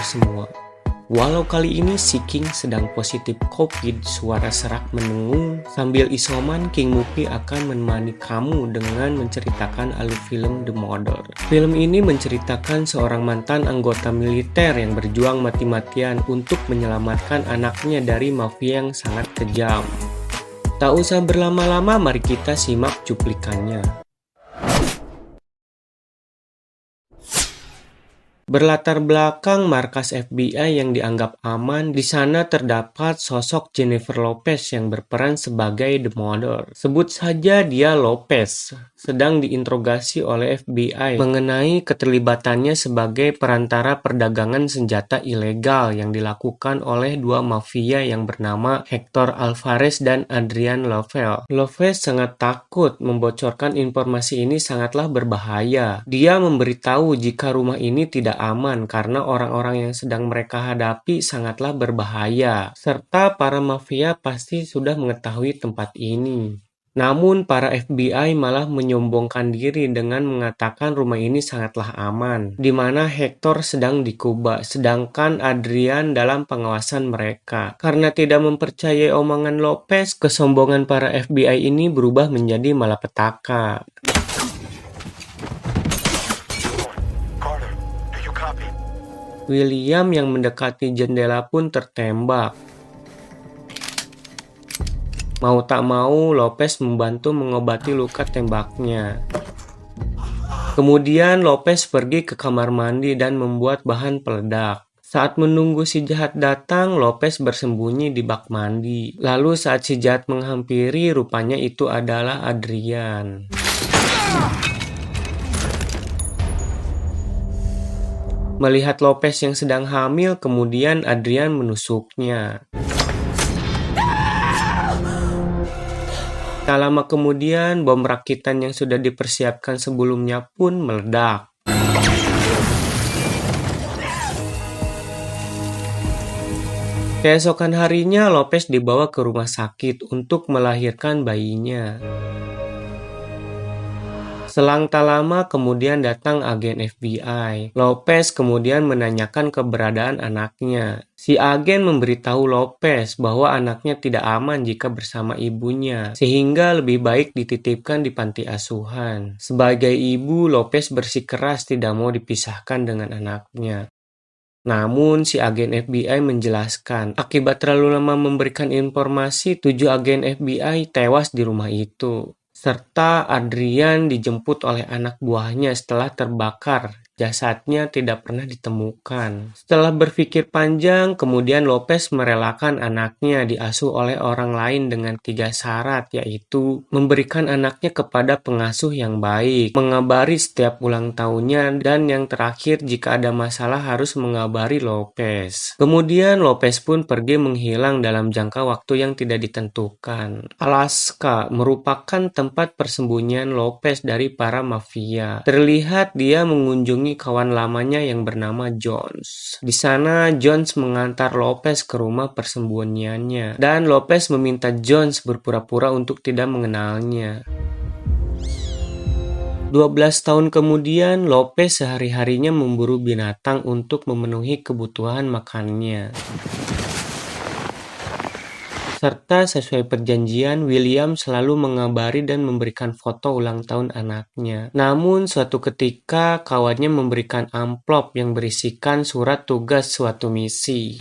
semua. Walau kali ini si King sedang positif COVID, suara serak mendengung. Sambil isoman, King Mupi akan menemani kamu dengan menceritakan alur film The Mother. Film ini menceritakan seorang mantan anggota militer yang berjuang mati-matian untuk menyelamatkan anaknya dari mafia yang sangat kejam. Tak usah berlama-lama, mari kita simak cuplikannya. Berlatar belakang markas FBI yang dianggap aman, di sana terdapat sosok Jennifer Lopez yang berperan sebagai The Mother. Sebut saja dia Lopez, sedang diinterogasi oleh FBI mengenai keterlibatannya sebagai perantara perdagangan senjata ilegal yang dilakukan oleh dua mafia yang bernama Hector Alvarez dan Adrian Lovell. Lopez sangat takut membocorkan informasi ini sangatlah berbahaya. Dia memberitahu jika rumah ini tidak aman karena orang-orang yang sedang mereka hadapi sangatlah berbahaya, serta para mafia pasti sudah mengetahui tempat ini. Namun para FBI malah menyombongkan diri dengan mengatakan rumah ini sangatlah aman, di mana Hector sedang di Kuba, sedangkan Adrian dalam pengawasan mereka. Karena tidak mempercayai omongan Lopez, kesombongan para FBI ini berubah menjadi malapetaka. William yang mendekati jendela pun tertembak. Mau tak mau, Lopez membantu mengobati luka tembaknya. Kemudian Lopez pergi ke kamar mandi dan membuat bahan peledak. Saat menunggu si jahat datang, Lopez bersembunyi di bak mandi. Lalu saat si jahat menghampiri, rupanya itu adalah Adrian. Melihat Lopez yang sedang hamil, kemudian Adrian menusuknya. Tak lama kemudian, bom rakitan yang sudah dipersiapkan sebelumnya pun meledak. Keesokan harinya, Lopez dibawa ke rumah sakit untuk melahirkan bayinya. Selang tak lama kemudian datang agen FBI. Lopez kemudian menanyakan keberadaan anaknya. Si agen memberitahu Lopez bahwa anaknya tidak aman jika bersama ibunya, sehingga lebih baik dititipkan di panti asuhan. Sebagai ibu, Lopez bersikeras tidak mau dipisahkan dengan anaknya. Namun, si agen FBI menjelaskan, akibat terlalu lama memberikan informasi, 7 agen FBI tewas di rumah itu. Serta Adrian dijemput oleh anak buahnya setelah terbakar. Jasadnya tidak pernah ditemukan. Setelah berpikir panjang, kemudian Lopez merelakan anaknya diasuh oleh orang lain dengan 3 syarat, yaitu memberikan anaknya kepada pengasuh yang baik, mengabari setiap ulang tahunnya, dan yang terakhir jika ada masalah harus mengabari Lopez. Kemudian Lopez pun pergi menghilang dalam jangka waktu yang tidak ditentukan. Alaska merupakan tempat persembunyian Lopez dari para mafia. Terlihat dia mengunjungi kawan lamanya yang bernama Jones. Di sana, Jones mengantar Lopez ke rumah persembunyiannya, dan Lopez meminta Jones berpura-pura untuk tidak mengenalnya. 12 tahun kemudian, Lopez sehari-harinya memburu binatang untuk memenuhi kebutuhan makannya. Serta sesuai perjanjian, William selalu mengabari dan memberikan foto ulang tahun anaknya. Namun suatu ketika kawannya memberikan amplop yang berisikan surat tugas suatu misi.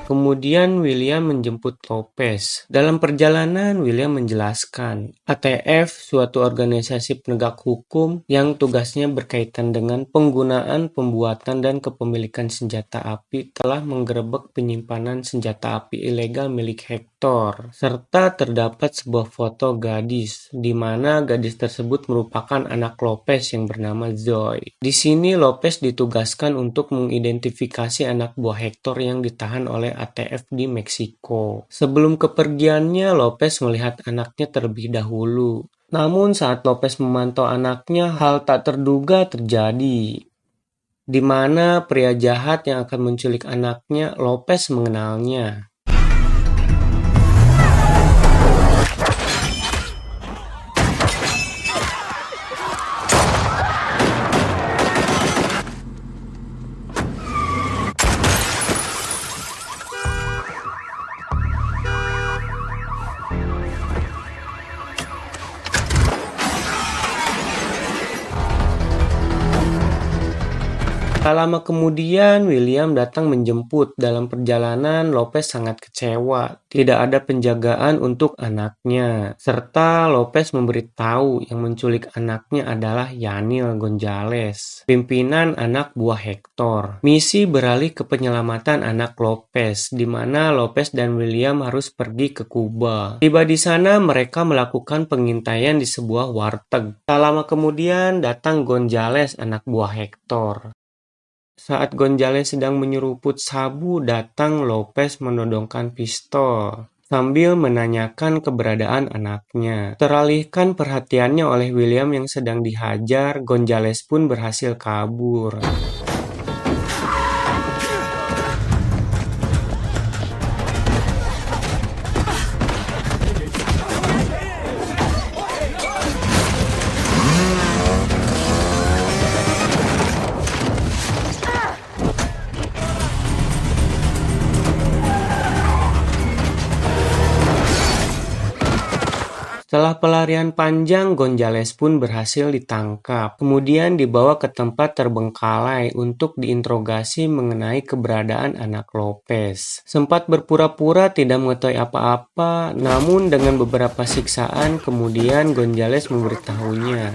Kemudian William menjemput Lopez. Dalam perjalanan, William menjelaskan, ATF, suatu organisasi penegak hukum yang tugasnya berkaitan dengan penggunaan, pembuatan, dan kepemilikan senjata api, telah menggerebek penyimpanan senjata api ilegal milik Hector, serta terdapat sebuah foto gadis, di mana gadis tersebut merupakan anak Lopez yang bernama Zoe. Di sini Lopez ditugaskan untuk mengidentifikasi anak buah Hector yang ditahan oleh ATF di Meksiko. Sebelum kepergiannya, Lopez melihat anaknya terlebih dahulu. Namun saat Lopez memantau anaknya, hal tak terduga terjadi. Di mana pria jahat yang akan menculik anaknya, Lopez mengenalnya. Tak lama kemudian, William datang menjemput. Dalam perjalanan, Lopez sangat kecewa. Tidak ada penjagaan untuk anaknya. Serta Lopez memberitahu yang menculik anaknya adalah Yanil Gonzalez, pimpinan anak buah Hector. Misi beralih ke penyelamatan anak Lopez, di mana Lopez dan William harus pergi ke Kuba. Tiba di sana, mereka melakukan pengintaian di sebuah warteg. Tak lama kemudian, datang Gonzalez, anak buah Hector. Saat Gonzales sedang menyeruput sabu, datang Lopez menodongkan pistol sambil menanyakan keberadaan anaknya. Teralihkan perhatiannya oleh William yang sedang dihajar, Gonzales pun berhasil kabur. Setelah pelarian panjang, Gonzales pun berhasil ditangkap. Kemudian dibawa ke tempat terbengkalai untuk diinterogasi mengenai keberadaan anak Lopez. Sempat berpura-pura tidak mengetahui apa-apa, namun dengan beberapa siksaan kemudian Gonzales memberitahunya.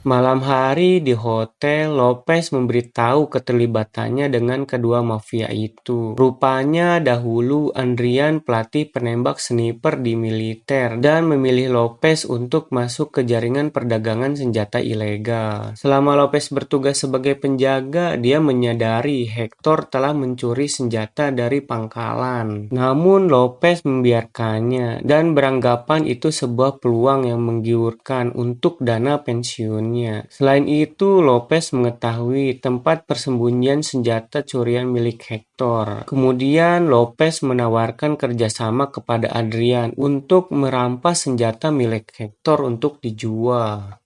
Malam hari di hotel, Lopez memberitahu keterlibatannya dengan kedua mafia itu. Rupanya dahulu Adrian pelatih penembak sniper di militer dan memilih Lopez untuk masuk ke jaringan perdagangan senjata ilegal. Selama Lopez bertugas sebagai penjaga, dia menyadari Hector telah mencuri senjata dari pangkalan. Namun Lopez membiarkannya dan beranggapan itu sebuah peluang yang menggiurkan untuk dana pensiun. Selain itu, Lopez mengetahui tempat persembunyian senjata curian milik Hector. Kemudian, Lopez menawarkan kerjasama kepada Adrian untuk merampas senjata milik Hector untuk dijual.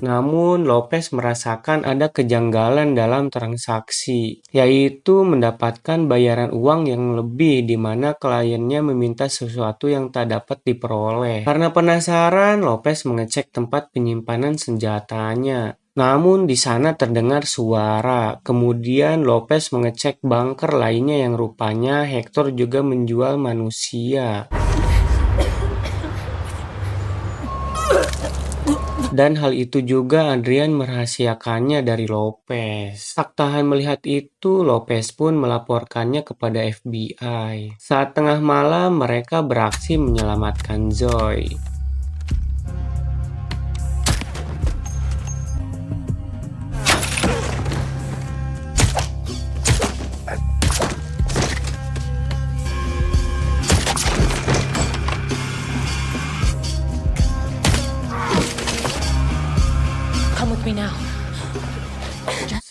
Namun, Lopez merasakan ada kejanggalan dalam transaksi, yaitu mendapatkan bayaran uang yang lebih di mana kliennya meminta sesuatu yang tak dapat diperoleh. Karena penasaran, Lopez mengecek tempat penyimpanan senjatanya. Namun di sana terdengar suara. Kemudian Lopez mengecek bunker lainnya yang rupanya Hector juga menjual manusia. Dan hal itu juga Adrian merahasiakannya dari Lopez. Tak tahan melihat itu, Lopez pun melaporkannya kepada FBI. Saat tengah malam, mereka beraksi menyelamatkan Zoe.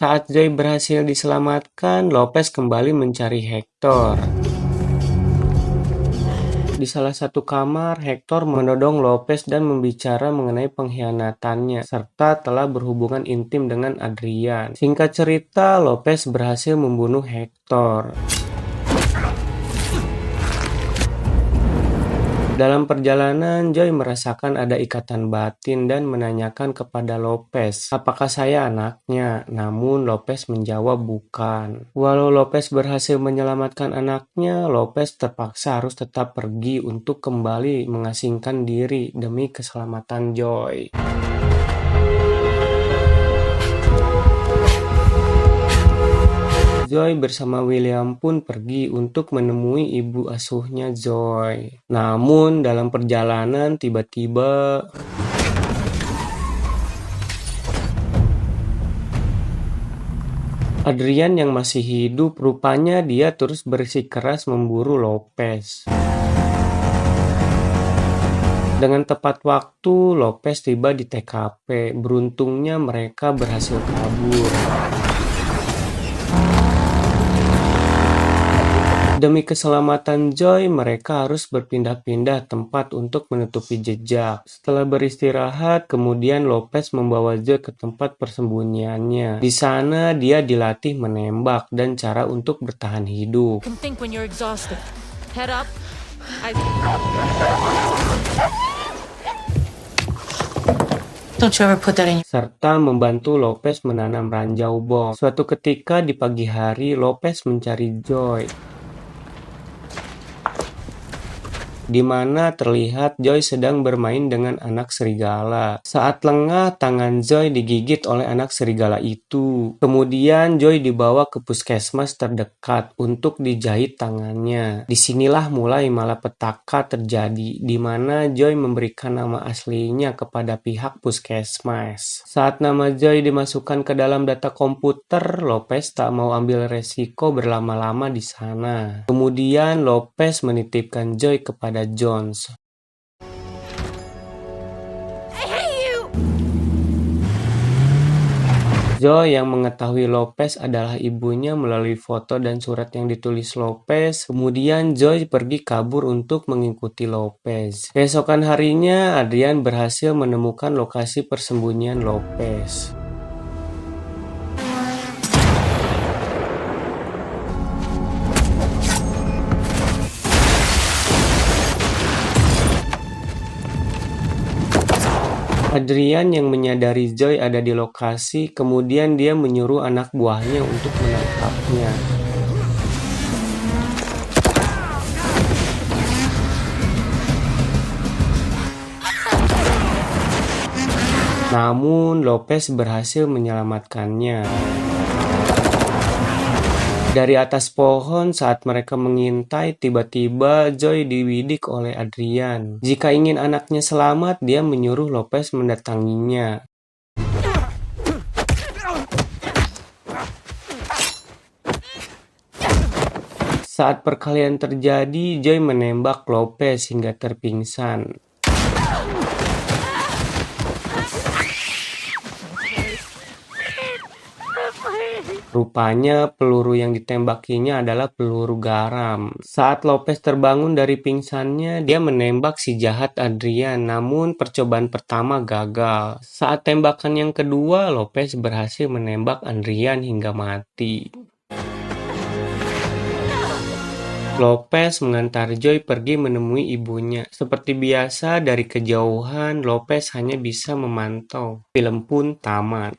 Saat Zoe berhasil diselamatkan, Lopez kembali mencari Hector. Di salah satu kamar, Hector menodong Lopez dan membicara mengenai pengkhianatannya, serta telah berhubungan intim dengan Adrian. Singkat cerita, Lopez berhasil membunuh Hector. Dalam perjalanan, Joy merasakan ada ikatan batin dan menanyakan kepada Lopez, apakah saya anaknya? Namun Lopez menjawab bukan. Walau Lopez berhasil menyelamatkan anaknya, Lopez terpaksa harus tetap pergi untuk kembali mengasingkan diri demi keselamatan Joy. Zoe bersama William pun pergi untuk menemui ibu asuhnya Zoe. Namun dalam perjalanan tiba-tiba Adrian yang masih hidup, rupanya dia terus bersikeras memburu Lopez. Dengan tepat waktu, Lopez tiba di TKP. Beruntungnya mereka berhasil kabur. Demi keselamatan Joy, mereka harus berpindah-pindah tempat untuk menutupi jejak. Setelah beristirahat, kemudian Lopez membawa Joy ke tempat persembunyiannya. Di sana, dia dilatih menembak dan cara untuk bertahan hidup. Don't you ever put that in your... serta membantu Lopez menanam ranjau bom. Suatu ketika di pagi hari, Lopez mencari Joy, di mana terlihat Joy sedang bermain dengan anak serigala. Saat lengah, tangan Joy digigit oleh anak serigala itu. Kemudian Joy dibawa ke puskesmas terdekat untuk dijahit tangannya. Disinilah mulai malapetaka terjadi, di mana Joy memberikan nama aslinya kepada pihak puskesmas. Saat nama Joy dimasukkan ke dalam data komputer, Lopez tak mau ambil resiko berlama-lama di sana. Kemudian Lopez menitipkan Joy kepada Jones. Joy yang mengetahui Lopez adalah ibunya melalui foto dan surat yang ditulis Lopez. Kemudian Joy pergi kabur untuk mengikuti Lopez. Keesokan harinya, Adrian berhasil menemukan lokasi persembunyian Lopez. Adrian yang menyadari Joy ada di lokasi, kemudian dia menyuruh anak buahnya untuk menangkapnya. Namun, Lopez berhasil menyelamatkannya. Dari atas pohon saat mereka mengintai, tiba-tiba Joy dibidik oleh Adrian. Jika ingin anaknya selamat, dia menyuruh Lopez mendatanginya. Saat perkelahian terjadi, Joy menembak Lopez hingga terpingsan. Rupanya peluru yang ditembakinya adalah peluru garam. Saat Lopez terbangun dari pingsannya, dia menembak si jahat Adrian, namun percobaan pertama gagal. Saat tembakan yang kedua, Lopez berhasil menembak Adrian hingga mati. Lopez mengantar Joy pergi menemui ibunya. Seperti biasa, dari kejauhan, Lopez hanya bisa memantau. Film pun tamat.